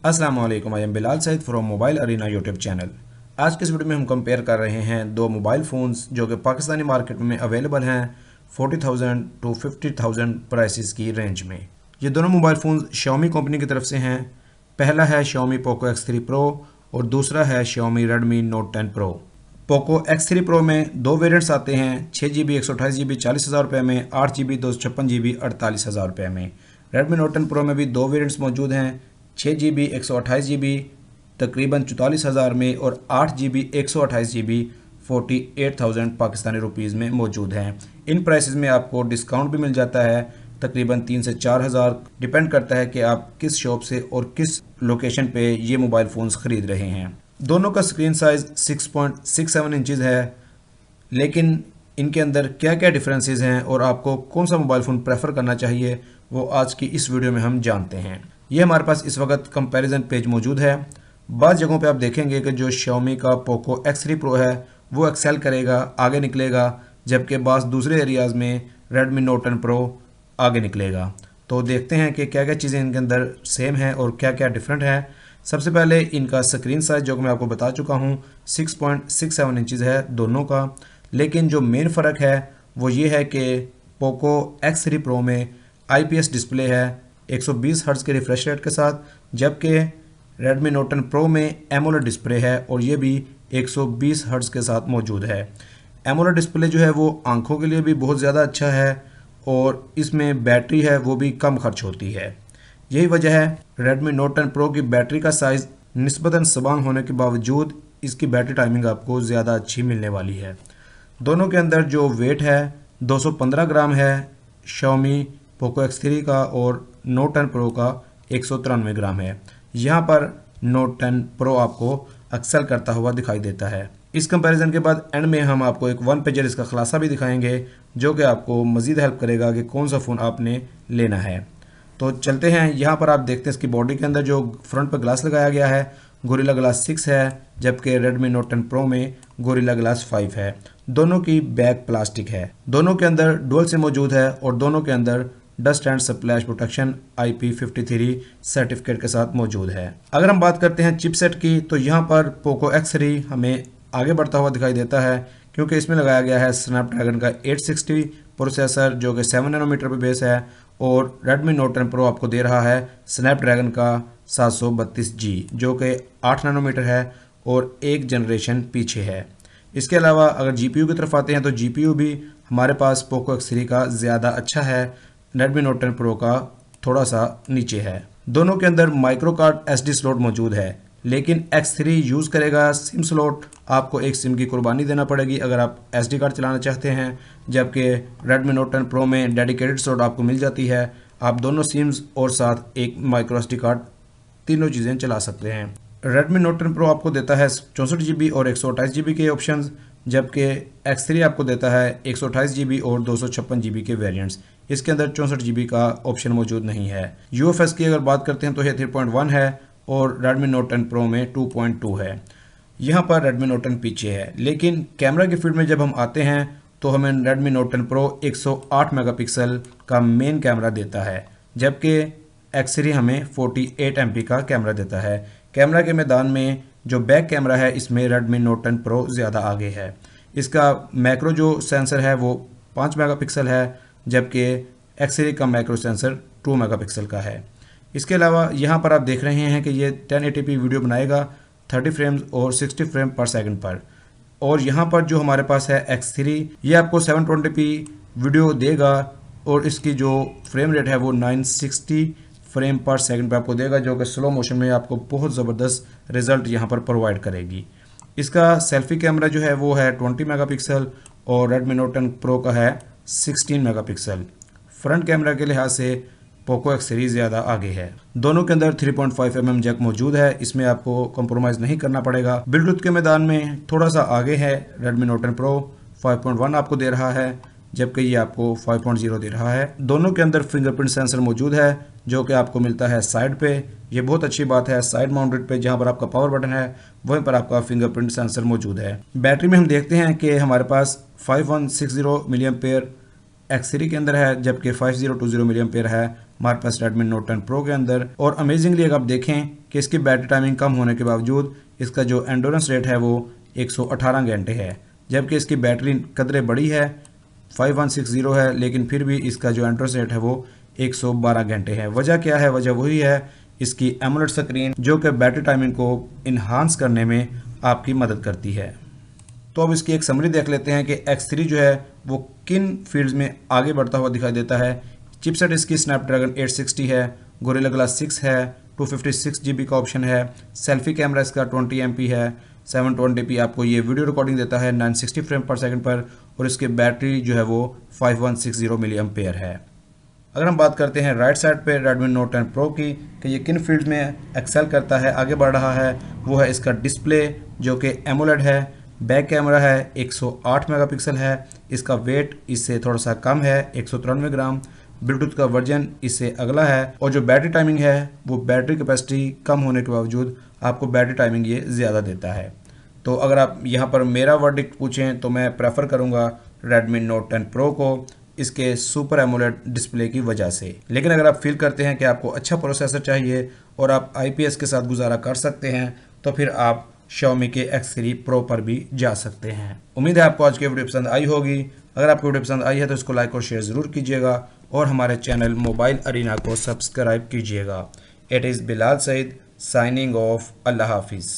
अस्सलाम वालेकुम, I am Bilal Saeed from mobile arena YouTube channel. आज के इस वीडियो में हम कंपेयर कर रहे हैं दो मोबाइल फ़ोन्स जो कि पाकिस्तानी मार्केट में अवेलेबल हैं 40,000 टू 50,000 प्राइसेस की रेंज में। ये दोनों मोबाइल फ़ोन्स Xiaomi कंपनी की तरफ से हैं। पहला है Xiaomi Poco X3 Pro और दूसरा है Xiaomi Redmi Note 10 Pro। Poco X3 Pro में दो वेरिएंट्स आते हैं, 6GB 128GB 40,000 रुपये में, 8GB 256GB 48,000 रुपये में। Redmi Note 10 Pro में भी दो वेरिएंट्स मौजूद हैं, 6GB 128GB तकरीबन 44,000 में और 8GB 128GB 48,000 पाकिस्तानी रुपीज़ में मौजूद हैं। इन प्राइसेस में आपको डिस्काउंट भी मिल जाता है तकरीबन 3 से 4,000, डिपेंड करता है कि आप किस शॉप से और किस लोकेशन पे ये मोबाइल फ़ोन्स ख़रीद रहे हैं। दोनों का स्क्रीन साइज़ 6.67 इंचज़ है, लेकिन इनके अंदर क्या क्या डिफरेंसेस हैं और आपको कौन सा मोबाइल फ़ोन प्रेफर करना चाहिए वो आज की इस वीडियो में हम जानते हैं। ये हमारे पास इस वक्त कंपैरिजन पेज मौजूद है। बाद जगहों पे आप देखेंगे कि जो Xiaomi का Poco X3 Pro है वो एक्सेल करेगा, आगे निकलेगा, जबकि बाद दूसरे एरियाज़ में Redmi Note 10 Pro आगे निकलेगा। तो देखते हैं कि क्या क्या चीज़ें इनके अंदर सेम हैं और क्या क्या डिफरेंट है। सबसे पहले इनका स्क्रीन साइज़ जो कि मैं आपको बता चुका हूँ 6.67 इंचज़ है दोनों का, लेकिन जो मेन फ़र्क है वो ये है कि Poco X3 Pro में IPS डिस्प्ले है 120 हर्ट्ज़ के रिफ्रेश रेट के साथ, जबकि Redmi Note 10 Pro में AMOLED डिस्प्ले है और ये भी 120 हर्ट्ज़ के साथ मौजूद है। AMOLED डिस्प्ले जो है वो आंखों के लिए भी बहुत ज़्यादा अच्छा है और इसमें बैटरी है वो भी कम खर्च होती है। यही वजह है Redmi Note 10 Pro की बैटरी का साइज़ निस्बतन सबांग होने के बावजूद इसकी बैटरी टाइमिंग आपको ज़्यादा अच्छी मिलने वाली है। दोनों के अंदर जो वेट है 215 ग्राम है Xiaomi Poco X3 का और Note 10 Pro का 193 ग्राम है। यहाँ पर Note 10 Pro आपको एक्सेल करता हुआ दिखाई देता है। इस कंपैरिजन के बाद एंड में हम आपको एक वन पेजर इसका खुलासा भी दिखाएंगे जो कि आपको मज़ीद हेल्प करेगा कि कौन सा फ़ोन आपने लेना है। तो चलते हैं, यहाँ पर आप देखते हैं इसकी बॉडी के अंदर जो फ्रंट पर ग्लास लगाया गया है गोरिल्ला ग्लास 6 है, जबकि Redmi Note 10 Pro में गोरिल्ला ग्लास 5 है। दोनों की बैक प्लास्टिक है, दोनों के अंदर डुअल सिम मौजूद है और दोनों के अंदर dust and splash protection IP53 certificate के साथ मौजूद है। अगर हम बात करते हैं चिपसेट की तो यहाँ पर Poco X3 हमें आगे बढ़ता हुआ दिखाई देता है क्योंकि इसमें लगाया गया है स्नैपड्रैगन का 860 प्रोसेसर जो कि 7 नैनोमीटर पर बेस है और Redmi Note 10 Pro आपको दे रहा है स्नैपड्रैगन का 732G जो कि 8 नैनोमीटर है और एक जनरेशन पीछे है। इसके अलावा अगर GPU की तरफ आते हैं तो GPU भी हमारे पास Poco X3 का ज़्यादा अच्छा है, Redmi Note 10 Pro का थोड़ा सा नीचे है। दोनों के अंदर माइक्रो कार्ड SD स्लॉट मौजूद है, लेकिन X3 यूज़ करेगा सिम स्लॉट, आपको एक सिम की कुर्बानी देना पड़ेगी अगर आप SD कार्ड चलाना चाहते हैं, जबकि Redmi Note 10 Pro में डेडिकेटेड स्लॉट आपको मिल जाती है। आप दोनों सिम्स और साथ एक माइक्रो SD कार्ड तीनों चीज़ें चला सकते हैं। Redmi Note 10 Pro आपको देता है 64GB और 128GB के ऑप्शंस, जबकि X3 आपको देता है 128GB और 256GB के वेरिएंट्स। इसके अंदर 64GB का ऑप्शन मौजूद नहीं है। UFS की अगर बात करते हैं तो ये 3.1 है और Redmi Note 10 Pro में 2.2 है। यहाँ पर Redmi Note 10 पीछे है, लेकिन कैमरा की फील्ड में जब हम आते हैं तो हमें Redmi Note 10 Pro 108 मेगापिक्सल का मेन कैमरा देता है, जबकि X3 हमें 48 MP का कैमरा देता है। कैमरा के मैदान में जो बैक कैमरा है इसमें Redmi Note 10 Pro ज़्यादा आगे है। इसका मैक्रो जो सेंसर है वो 5 मेगापिक्सल है, जबकि X3 का मैक्रो सेंसर 2 मेगापिक्सल का है। इसके अलावा यहाँ पर आप देख रहे हैं कि ये 1080p वीडियो बनाएगा 30 फ्रेम्स और 60 फ्रेम पर सेकंड पर, और यहाँ पर जो हमारे पास है X3 ये आपको 720p वीडियो देगा और इसकी जो फ्रेम रेट है वो 960 फ्रेम पर सेकंड पे आपको देगा, जो कि स्लो मोशन में आपको बहुत ज़बरदस्त रिजल्ट यहाँ पर प्रोवाइड करेगी। इसका सेल्फी कैमरा जो है वो है 20 मेगापिक्सल और Redmi Note 10 Pro का है 16 मेगापिक्सल। फ्रंट कैमरा के लिहाज से Poco X3 ज़्यादा आगे है। दोनों के अंदर 3.5 mm जैक मौजूद है, इसमें आपको कॉम्प्रोमाइज़ नहीं करना पड़ेगा। ब्लूटूथ के मैदान में थोड़ा सा आगे है Redmi Note 10 Pro 5.1 आपको दे रहा है, जबकि ये आपको 5.0 दे रहा है। दोनों के अंदर फिंगरप्रिंट सेंसर मौजूद है जो कि आपको मिलता है साइड पे। ये बहुत अच्छी बात है, साइड माउंटेड पे जहाँ पर आपका पावर बटन है वहीं पर आपका फिंगरप्रिंट सेंसर मौजूद है। बैटरी में हम देखते हैं कि हमारे पास 5160 मिली एम्पेयर X3 के अंदर है, जबकि 5020 मिली एम्पेयर है हमारे पास Redmi Note 10 Pro के अंदर। और अमेजिंगली अगर आप देखें कि इसकी बैटरी टाइमिंग कम होने के बावजूद इसका जो एंडोरेंस रेट है वो 118 घंटे है, जबकि इसकी बैटरी कदरे बड़ी है 5160 है, लेकिन फिर भी इसका जो एंडोरेंस रेट है वो 112 घंटे है। वजह क्या है? वजह वही है इसकी एमोलेड स्क्रीन, जो कि बैटरी टाइमिंग को इन्हांस करने में आपकी मदद करती है। तो अब इसकी एक समरी देख लेते हैं कि X3 जो है वो किन फील्ड्स में आगे बढ़ता हुआ दिखाई देता है। चिपसेट इसकी स्नैपड्रैगन 860 है, गोरिल्ला ग्लास 6 है, 256 GB का ऑप्शन है, सेल्फी कैमरा इसका 20 MP है, 720p आपको ये वीडियो रिकॉर्डिंग देता है 960 फ्रेम पर सेकंड पर, और इसकी बैटरी जो है वो 5160 मिली एम्पेयर है। अगर हम बात करते हैं राइट साइड पे Redmi Note 10 Pro की कि ये किन फील्ड में एक्सेल करता है, आगे बढ़ रहा है, वो है इसका डिस्प्ले जो कि एमोलेड है, बैक कैमरा है 108 मेगापिक्सल है, इसका वेट इससे थोड़ा सा कम है 193 ग्राम, ब्लूटूथ का वर्जन इससे अगला है, और जो बैटरी टाइमिंग है वो बैटरी कैपेसिटी कम होने के बावजूद आपको बैटरी टाइमिंग ये ज़्यादा देता है। तो अगर आप यहाँ पर मेरा वर्डिक्ट पूछें तो मैं प्रेफर करूँगा Redmi Note 10 Pro को, इसके सुपर एमोलेड डिस्प्ले की वजह से। लेकिन अगर आप फील करते हैं कि आपको अच्छा प्रोसेसर चाहिए और आप IPS के साथ गुजारा कर सकते हैं तो फिर आप Xiaomi के X3 Pro पर भी जा सकते हैं। उम्मीद है आपको आज की वीडियो पसंद आई होगी। अगर आपको वीडियो पसंद आई है तो इसको लाइक और शेयर ज़रूर कीजिएगा और हमारे चैनल मोबाइल अरीना को सब्सक्राइब कीजिएगा। It is Bilal Saeed signing off. अल्लाह हाफिज़।